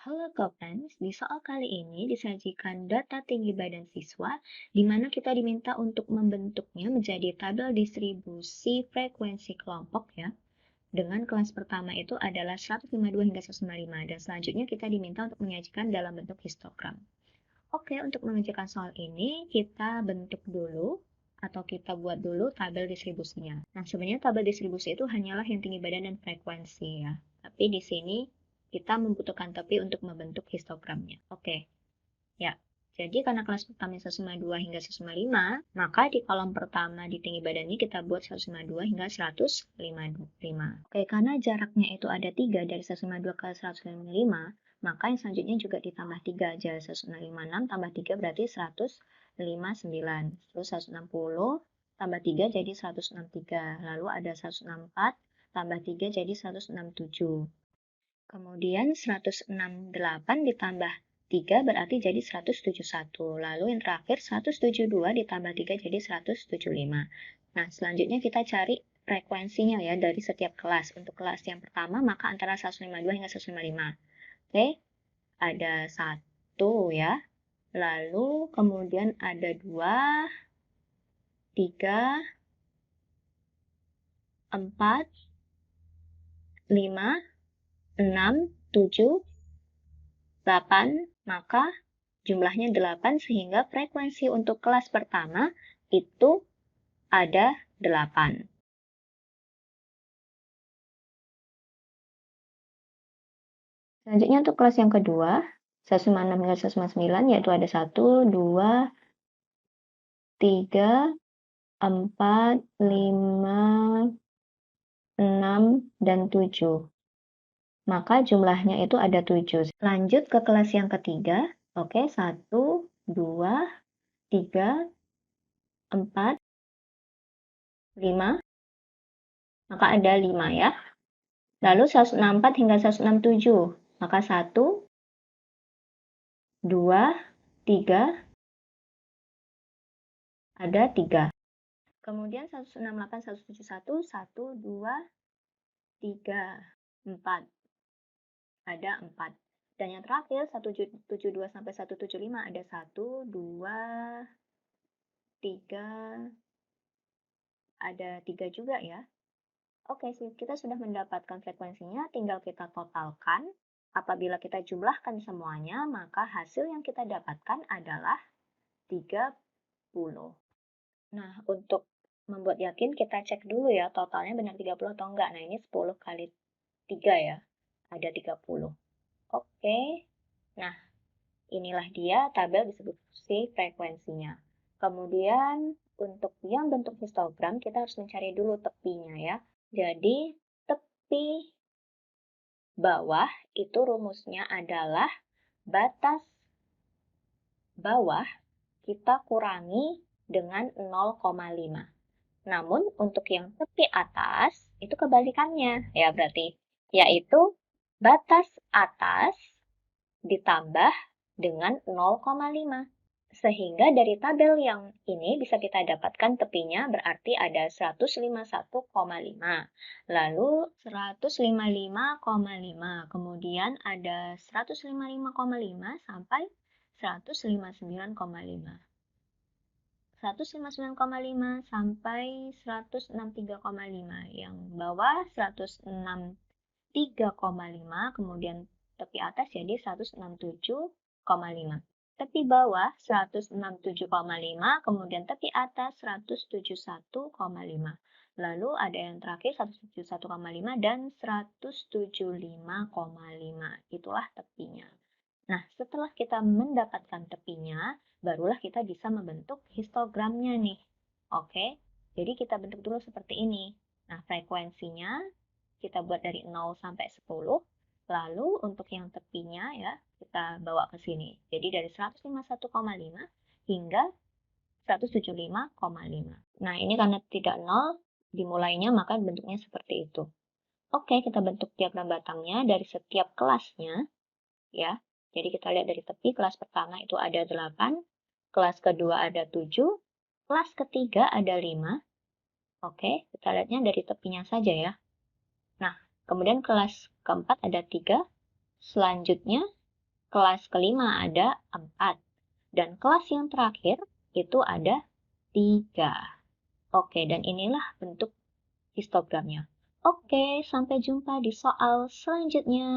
Halo Kopens, di soal kali ini disajikan data tinggi badan siswa, di mana kita diminta untuk membentuknya menjadi tabel distribusi frekuensi kelompok ya. Dengan kelas pertama itu adalah 152 hingga 155, dan selanjutnya kita diminta untuk menyajikan dalam bentuk histogram. Oke, untuk mengerjakan soal ini, kita bentuk dulu atau kita buat dulu tabel distribusinya. Nah, sebenarnya tabel distribusi itu hanyalah yang tinggi badan dan frekuensi ya. Tapi di sini kita membutuhkan tepi untuk membentuk histogramnya. Oke, ya. Jadi karena kelas pertama 152 hingga 155, maka di kolom pertama di tinggi badan ini kita buat 152 hingga 155. Oke, karena jaraknya itu ada 3 dari 152 ke 155, maka yang selanjutnya juga ditambah 3 aja. 156 tambah 3 berarti 159. Terus 160 tambah 3 jadi 163. Lalu ada 164 tambah 3 jadi 167. Kemudian 168 ditambah 3 berarti jadi 171. Lalu yang terakhir 172 ditambah 3 jadi 175. Nah, selanjutnya kita cari frekuensinya ya dari setiap kelas. Untuk kelas yang pertama maka antara 152 hingga 155. Oke, ada 1 ya. Lalu kemudian ada 2, 3, 4, 5, 6, 7, 8, maka jumlahnya 8 sehingga frekuensi untuk kelas pertama itu ada 8. Selanjutnya untuk kelas yang kedua, 156 hingga 159 yaitu ada 1, 2, 3, 4, 5, 6, dan 7. Maka jumlahnya itu ada 7. Lanjut ke kelas yang ketiga. Oke, 1, 2, 3, 4, 5. Maka ada 5 ya. Lalu 164 hingga 167. Maka 1, 2, 3, ada 3. Kemudian 168, 171, 1, 2, 3, 4. Ada 4. Dan yang terakhir 172 sampai 175 ada 1, 2, 3, ada 3 juga ya. Oke, kita sudah mendapatkan frekuensinya, tinggal kita totalkan. Apabila kita jumlahkan semuanya, maka hasil yang kita dapatkan adalah 30. Nah, untuk membuat yakin, kita cek dulu ya, totalnya benar 30 atau enggak. Nah, ini 10 kali 3 ya, ada 30. Oke, nah inilah dia tabel distribusi frekuensinya. Kemudian, untuk yang bentuk histogram, kita harus mencari dulu tepinya ya. Jadi, tepi bawah itu rumusnya adalah batas bawah kita kurangi dengan 0,5. Namun untuk yang tepi atas itu kebalikannya ya berarti, yaitu batas atas ditambah dengan 0,5. Sehingga dari tabel yang ini bisa kita dapatkan tepinya berarti ada 151,5. Lalu 155,5. Kemudian ada 155,5 sampai 159,5. 159,5 sampai 163,5. Yang bawah 163,5, kemudian tepi atas jadi 167,5. Tepi bawah 167,5, kemudian tepi atas 171,5. Lalu ada yang terakhir 171,5 dan 175,5. Itulah tepinya. Nah, setelah kita mendapatkan tepinya, barulah kita bisa membentuk histogramnya nih. Oke, jadi kita bentuk dulu seperti ini. Nah, frekuensinya kita buat dari 0 sampai 10. Lalu untuk yang tepinya ya, kita bawa ke sini. Jadi dari 151,5 hingga 175,5. Nah, ini karena tidak 0, dimulainya maka bentuknya seperti itu. Oke, kita bentuk diagram batangnya dari setiap kelasnya ya. Jadi kita lihat dari tepi, kelas pertama itu ada 8, kelas kedua ada 7, kelas ketiga ada 5. Oke, kita lihatnya dari tepinya saja ya. Nah, kemudian kelas keempat ada 3, selanjutnya Kelas kelima ada 4. Dan kelas yang terakhir itu ada 3. Oke, dan inilah bentuk histogramnya. Oke, sampai jumpa di soal selanjutnya.